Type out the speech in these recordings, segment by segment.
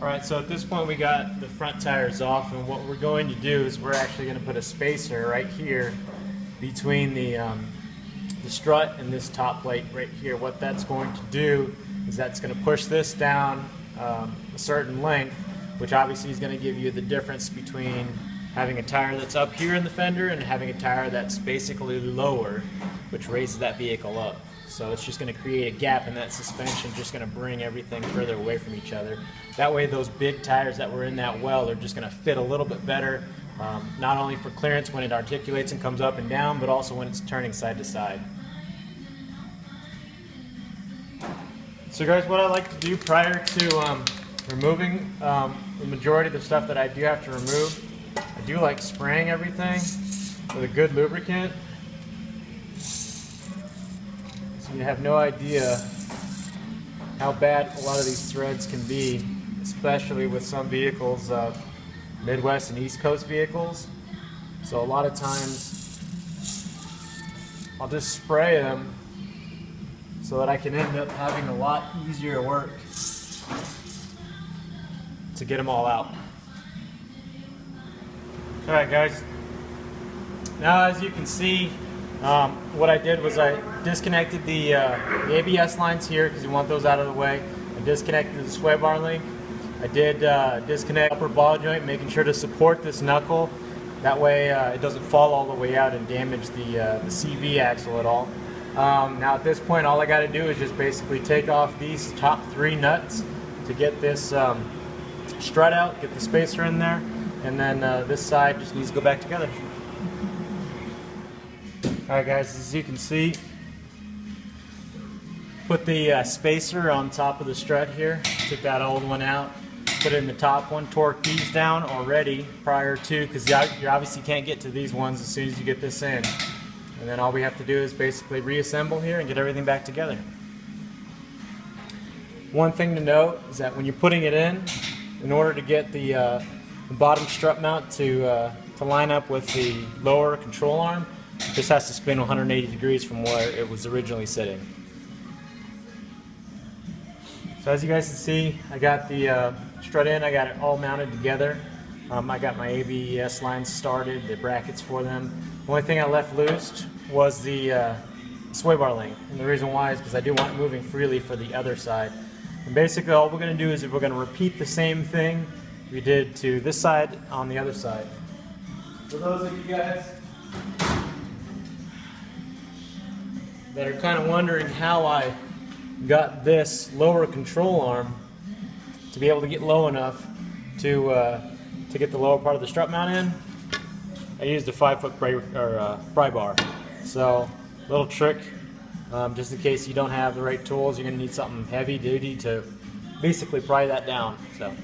Alright, so at this point we got the front tires off, and what we're going to do is we're actually going to put a spacer right here between the strut and this top plate right here. What that's going to do is that's going to push this down a certain length, which obviously is going to give you the difference between having a tire that's up here in the fender and having a tire that's basically lower, which raises that vehicle up. So it's just going to create a gap in that suspension, just going to bring everything further away from each other. That way those big tires that were in that well are just going to fit a little bit better, not only for clearance when it articulates and comes up and down, but also when it's turning side to side. So guys, what I like to do prior to removing the majority of the stuff that I do have to remove, I do like spraying everything with a good lubricant. So you have no idea how bad a lot of these threads can be, especially with some vehicles, Midwest and East Coast vehicles. So a lot of times I'll just spray them so that I can end up having a lot easier work to get them all out. Alright guys, now as you can see, what I did was I disconnected the ABS lines here because you want those out of the way. I disconnected the sway bar link. I did disconnect the upper ball joint, making sure to support this knuckle. That way it doesn't fall all the way out and damage the CV axle at all. Now at this point all I got to do is just basically take off these top 3 nuts to get this strut out, get the spacer in there, and then this side just needs to go back together. Alright guys, as you can see, put the spacer on top of the strut here, took that old one out, put it in the top one, torque these down already prior to, because you obviously can't get to these ones as soon as you get this in. And then all we have to do is basically reassemble here and get everything back together. One thing to note is that when you're putting it in order to get the bottom strut mount to line up with the lower control arm, this has to spin 180 degrees from where it was originally sitting. So as you guys can see, I got the strut in, I got it all mounted together. I got my ABS lines started, the brackets for them. The only thing I left loose was the sway bar link. And the reason why is because I do want it moving freely for the other side. And basically all we're going to do is we're going to repeat the same thing we did to this side on the other side. For those of you guys that are kind of wondering how I got this lower control arm to be able to get low enough to get the lower part of the strut mount in, I used a 5-foot pry bar. So, little trick, just in case you don't have the right tools, you're going to need something heavy duty to basically pry that down. So,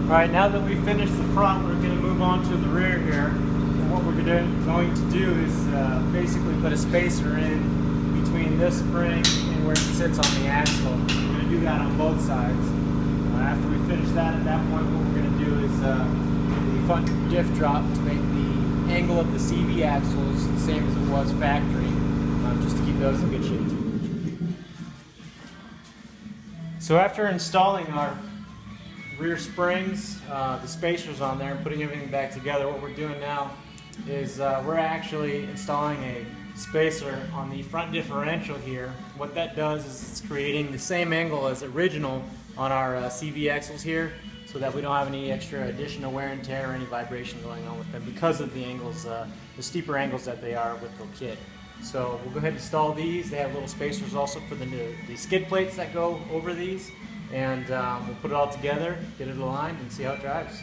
alright, now that we've finished the front, we're going to move on to the rear here. And what we're going to do is basically put a spacer in between this spring and where it sits on the axle. We're going to do that on both sides. After we finish that, at that point, what we're going to do is the front diff drop to make the angle of the CV axles the same as it was factory, just to keep those in good shape. So after installing our rear springs, the spacers on there, and putting everything back together, what we're doing now is we're actually installing a spacer on the front differential here. What that does is it's creating the same angle as original on our CV axles here, so that we don't have any extra additional wear and tear or any vibration going on with them because of the angles, the steeper angles that they are with the kit. So we'll go ahead and install these. They have little spacers also for the skid plates that go over these, and we'll put it all together, get it aligned, and see how it drives.